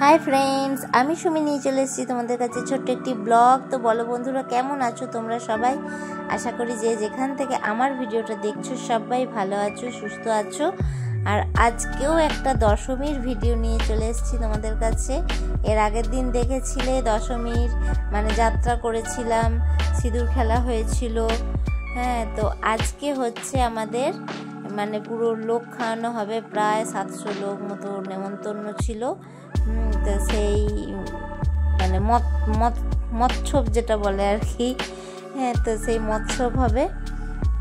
Hi friends, আমি সুমি নিয়ে চলে এসেছি তোমাদের কাছে ছোট্ট একটি ব্লগ। তো বলো বন্ধুরা, কেমন আছো তোমরা সবাই? আশা করি যে যেখান থেকে আমার ভিডিওটা দেখছো সবাই ভালো আছো, সুস্থ আছো। আর আজকেও একটা দশমীর ভিডিও নিয়ে চলে এসেছি তোমাদের কাছে। এর আগের দিন দেখেছিলে দশমীর যাত্রা করেছিলাম, সিঁদুর খেলা হয়েছিল। হ্যাঁ, তো আজকে হচ্ছে আমাদের পুরো লোক খাওয়ানো হবে, প্রায় 700 লোক মতো নেমন্তন্ন ছিল। তো সেই মৎসব যেটা বলে আর কি। হ্যাঁ, তো সেই মৎসব হবে।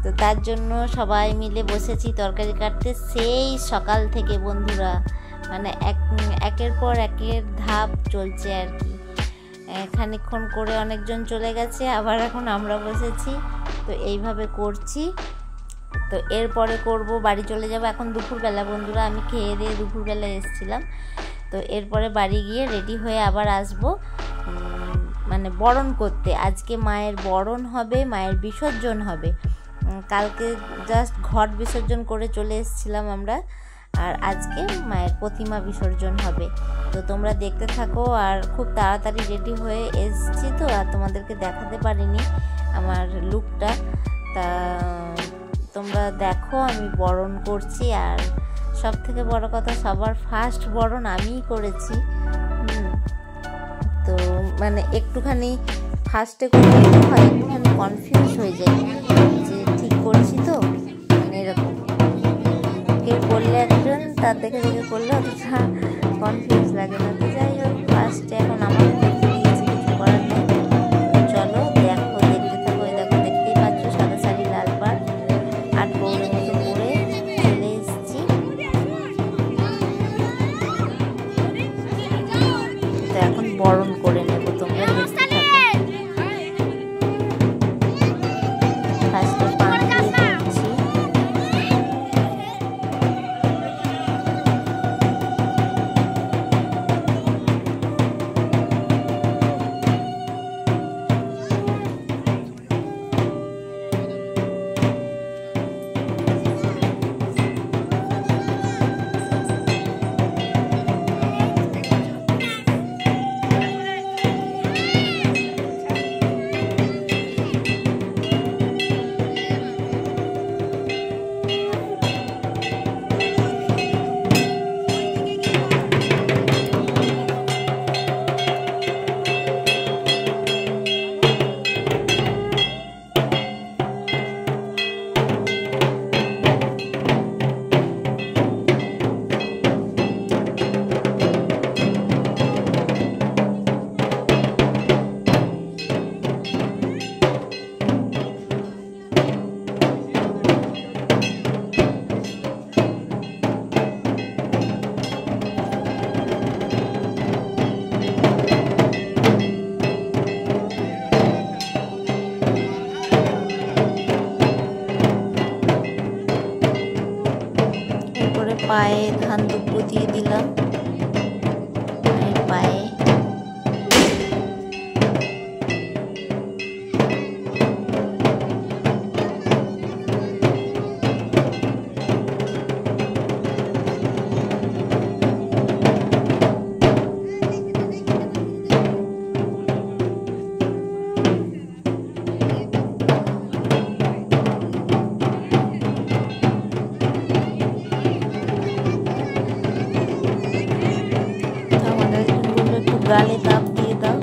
তো তার জন্য সবাই মিলে বসেছি তরকারি কাটতে সেই সকাল থেকে বন্ধুরা। একের পর একের ধাপ চলছে আর কি। খানিকক্ষণ করে অনেকজন চলে গেছে, আবার এখন আমরা বসেছি। তো এইভাবে করছি। তো এরপরে করব, বাড়ি চলে যাব। এখন দুপুরবেলা বন্ধুরা, আমি খেয়ে দিয়ে দুপুরবেলা এসেছিলাম। তো এরপরে বাড়ি গিয়ে রেডি হয়ে আবার আসব বরণ করতে। আজকে মায়ের বরণ হবে, মায়ের বিসর্জন হবে। কালকে জাস্ট ঘট বিসর্জন করে চলে এসেছিলাম আমরা, আর আজকে মায়ের প্রতিমা বিসর্জন হবে। তো তোমরা দেখতে থাকো। আর খুব তাড়াতাড়ি রেডি হয়ে এসেছি, তো আর তোমাদেরকে দেখাতে পারিনি আমার লুকটা। তা তোমরা দেখো, আমি বরণ করছি। আর সব থেকে বড় কথা, সবার ফার্স্ট বরণ আমিই করেছি। তো একটুখানি ফার্স্টে করতে হয়, একটুখানি কনফিউজ হয়ে যায় যে ঠিক করছি তো, এরকম কেউ করলে একজন, তার দেখে দেখে করলে অতটা কনফিউজ লাগে না। তো যাই হোক, ফার্স্টে এখন আমার কিছু করার নেই। চলো দেখো, দেখতে থাকো। দেখো, দেখতেই পাচ্ছ সাদা শাড়ি, লাল পাড়, আট বউরের মতো পরে চলে এসেছি। তো এখন বরণ করে নেব, তোমরা দেখতে থাকো। ফার্স্টে পান দিয়ে দিচ্ছি। পায়ে ধান দুব্য দিয়ে দিলাম, মায়ের পায়ে। গালে তাপ দিয়ে দাও,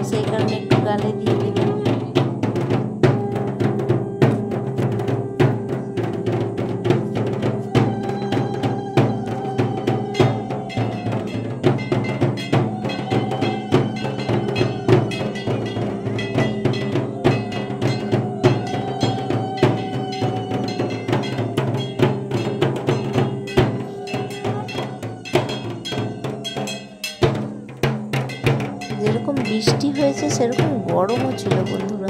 সেই কারণে একটু গালে দিয়ে দিলাম। যেরকম বৃষ্টি হয়েছে সেরকম গরমও ছিল বন্ধুরা।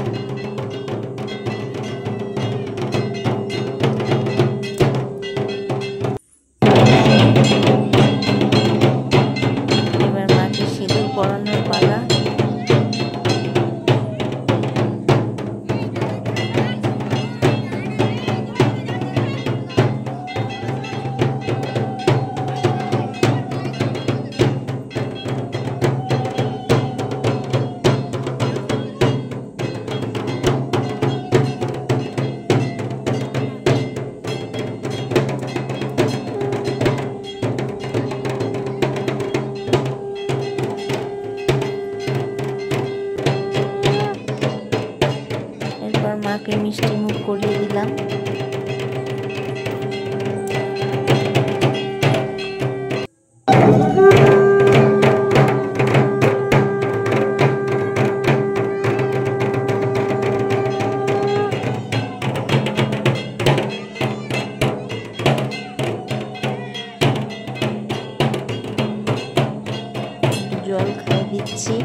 এবার মাকে সিঁদুর পরানোর পালা। মাকে মিষ্টি মুখ করিয়ে দিলাম। জল খাইয়ে দিচ্ছি।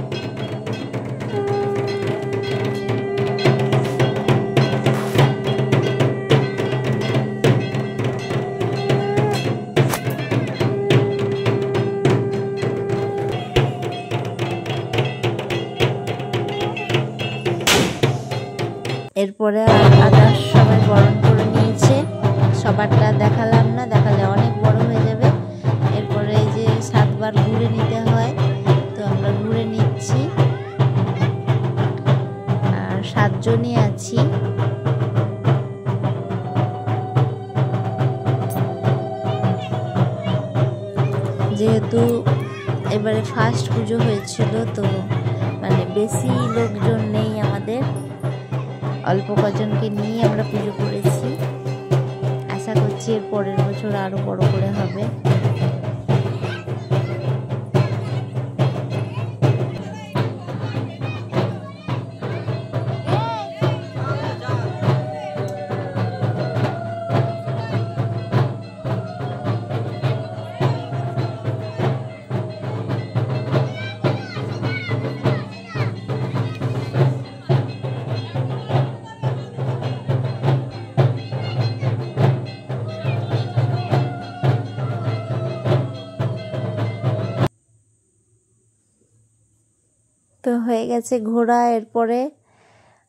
এরপরে আদার্স সবাই বরণ করে নিয়েছে, সবারটা দেখালাম না, দেখালে অনেক বড় হয়ে যাবে। এরপরে এই যে 7 বার ঘুরে নিতে হয়, তো আমরা ঘুরে নিচ্ছি। আর 7 জনই আছি। যেহেতু এবারে ফার্স্ট পুজো হয়েছিল, তো মানে বেশি লোকজন নেই আমাদের, অল্প কজনকে নিয়ে আমরা পুজো করেছি। আশা করছি এর পরের বছর আরো বড় করে হবে। তো হয়ে গেছে ঘোরা। এরপরে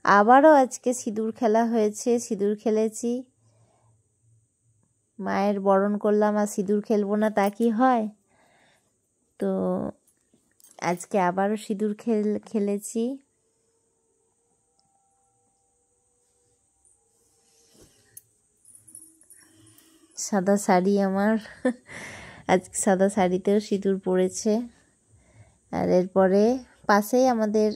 আবারও আজকে সিঁদুর খেলা হয়েছে, সিঁদুর খেলেছি। মায়ের বরণ করলাম, আর সিঁদুর খেলবো না তা কি হয়? তো আজকে আবারও সিঁদুর খেলেছি। সাদা শাড়ি আমার, আজকে সাদা শাড়িতেও সিঁদুর পড়েছে। আর এরপরে পাশেই আমাদের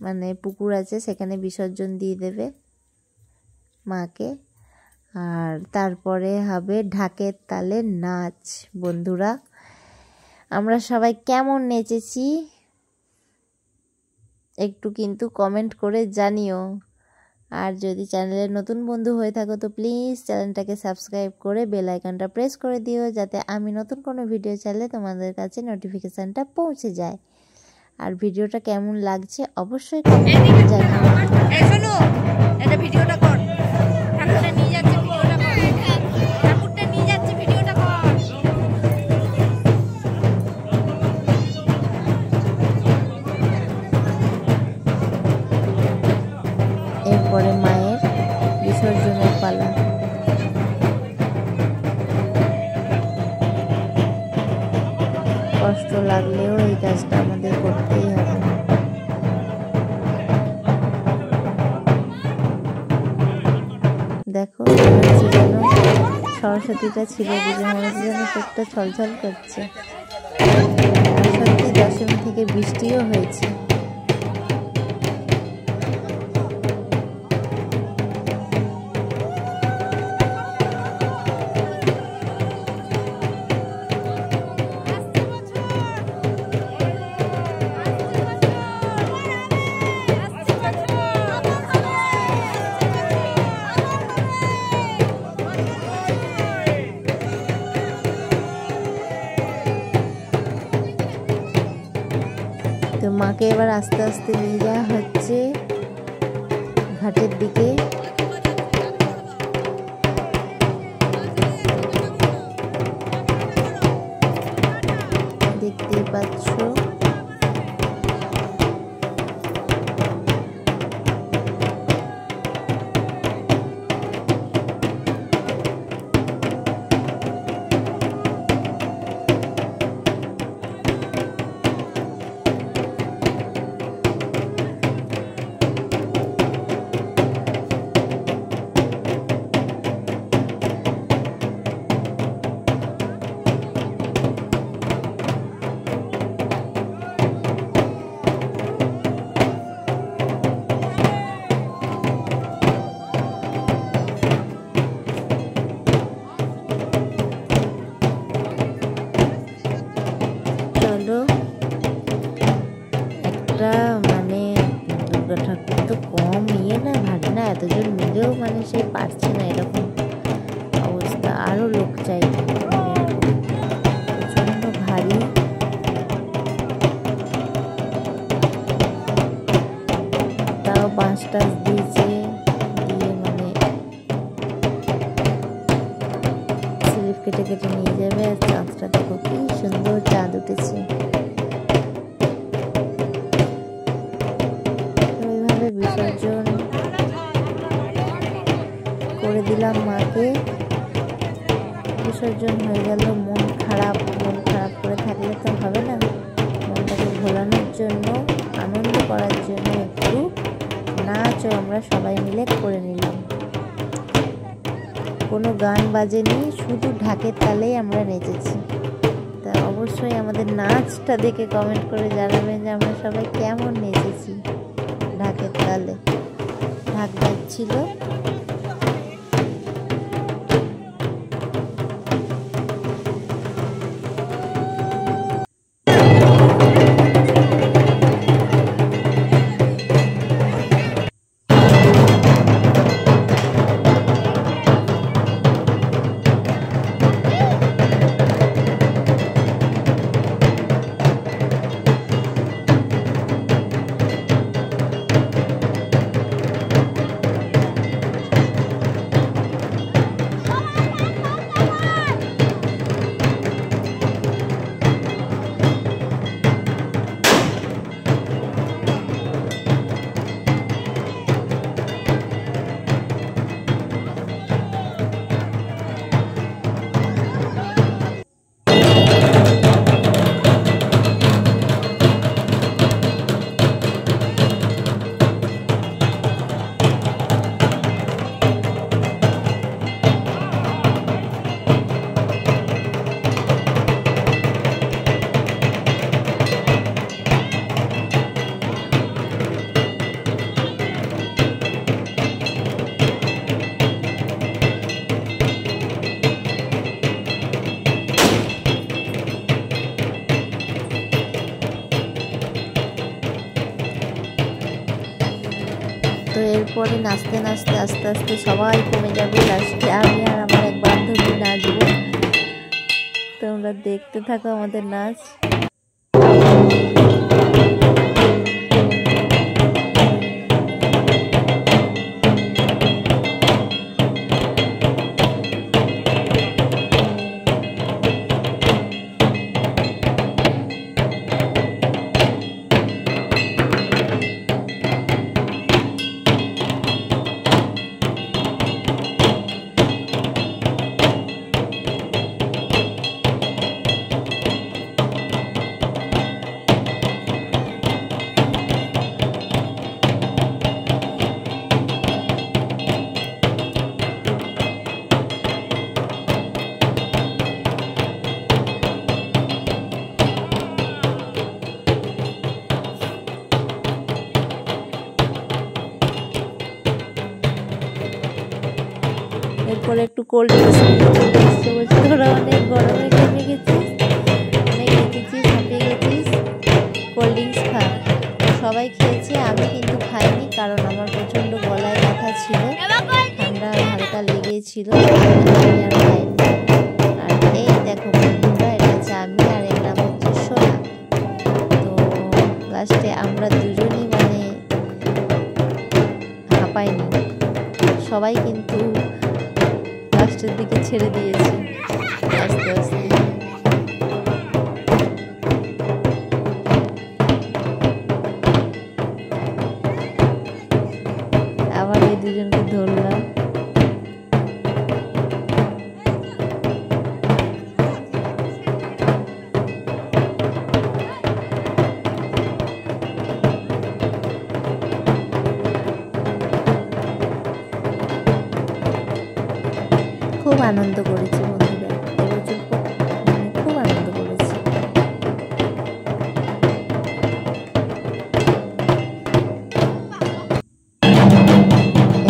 মানে পুকুর আছে, সেখানে বিসর্জন দিয়ে দেবে মাকে। আর তারপরে হবে ঢাকের তালে নাচ। বন্ধুরা, আমরা সবাই কেমন নেচেছি একটু কিন্তু কমেন্ট করে জানিও। আর যদি চ্যানেলে নতুন বন্ধু হয়ে থাকো তো প্লিজ চ্যানেলটাকে সাবস্ক্রাইব করে বেল আইকনটা প্রেস করে দিও, যাতে আমি নতুন কোনো ভিডিও চাইলে তোমাদের কাছে নোটিফিকেশানটা পৌঁছে যায়। আর ভিডিওটা কেমন লাগছে অবশ্যই কমেন্ট করে জানিও। এরপরে মায়ের বিসর্জনের পালা। কষ্ট লাগলেও এই কাজটা আমাদের করতেই হবে। দেখো যেন সরস্বতীটা ছিল, বুঝে মনে হচ্ছে যেন চোখটা ছলছল করছে। সত্যি দশমী থেকে বৃষ্টিও হয়েছে। তো মাকে এবার আস্তে আস্তে নিয়ে যাওয়া হচ্ছে ঘাটের দিকে। দেখতেই পাচ্ছ হলো একটা মানে দুর্গা ঠাকুর তো কম না ভারী না, এতজন মিলেও মানে সে পারছে না, এরকম অবস্থা। আরো লোক চাই, প্রচন্ড ভারী। তাও 5 টাস দিয়েছে, দিয়ে মানে স্লিপ কেটে কেটে নিয়ে যাবে। আর চাঁদটা দেখো কি সুন্দর চাঁদ উঠেছে। এইভাবে বিসর্জন করে দিলাম মাকে। বিসর্জন হয়ে গেল। মন খারাপ করে থাকলে তো হবে না, মনটাকে ভোলানোর জন্য, আনন্দ করার জন্য একটু নাচও আমরা সবাই মিলে করে নিলাম। কোনো গান বাজেনি, শুধু ঢাকের তালেই আমরা নেচেছি। তা অবশ্যই আমাদের নাচটা দেখে কমেন্ট করে জানাবেন যে আমরা সবাই কেমন নেচেছি ঢাকের তালে। ঢাক বাজছিল। তো এরপরে নাচতে নাচতে আস্তে আস্তে সবাই কমে যাবে। লাস্টে আমি আর আমার এক বান্ধবী নাচবো। তোমরা দেখতে থাকো আমাদের নাচ। এরপরে একটু কোল্ড ড্রিঙ্কস তোরা অনেক গরমে ঘেমে গেছিস, অনেক গেছিস, হাঁপিয়ে গেছিস, কোল্ড ড্রিঙ্কস খা। সবাই খেয়েছে, আমি কিন্তু খাইনি, কারণ আমার প্রচণ্ড গলায় ব্যথা ছিল, ঠান্ডা হালকা লেগেছিল, আমি আর খাইনি। আর এই দেখো বন্ধুরা, এটা হচ্ছে আমি আর এর নাম হচ্ছে সোনা। তো লাস্টে আমরা দুজনই মানে হাঁপাইনি, সবাই কিন্তু লাস্টের দিকে ছেড়ে দিয়েছি আস্তে আস্তে। আবার এই দুজনকে ধরলাম। খুব আনন্দ করেছি বন্ধুরা, এবছর খুব আনন্দ করেছি।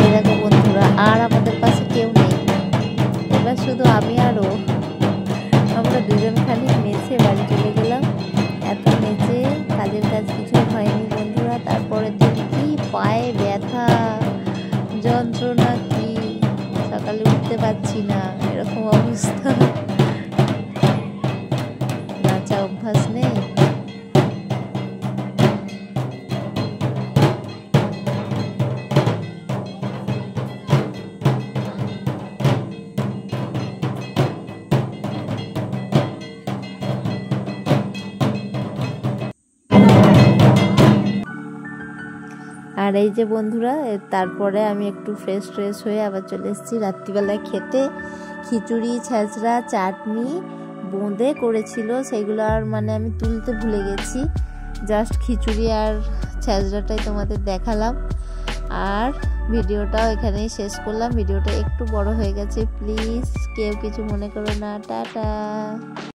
এই দেখো বন্ধুরা, আর আমাদের পাশে কেউ নেই, এবার শুধু আমি আর ও। আমরা দুজন খালি নেচে বাড়ি চলে গেলাম। পারছি না, এরকম অবস্থা। নাচা অভ্যাস নেই। আর এই যে বন্ধুরা, তারপরে আমি একটু ফ্রেশ হয়ে আবার চলে এসেছি রাত্রিবেলায় খেতে। খিচুড়ি, ছেঁচড়া, চাটনি, বোঁদে করেছিল, সেগুলো আর মানে আমি তুলতে ভুলে গেছি। জাস্ট খিচুড়ি আর ছেঁচড়াটাই তোমাদের দেখালাম। আর ভিডিওটাও এখানেই শেষ করলাম। ভিডিওটা একটু বড় হয়ে গেছে, প্লিজ কেউ কিছু মনে করো না। টাটা।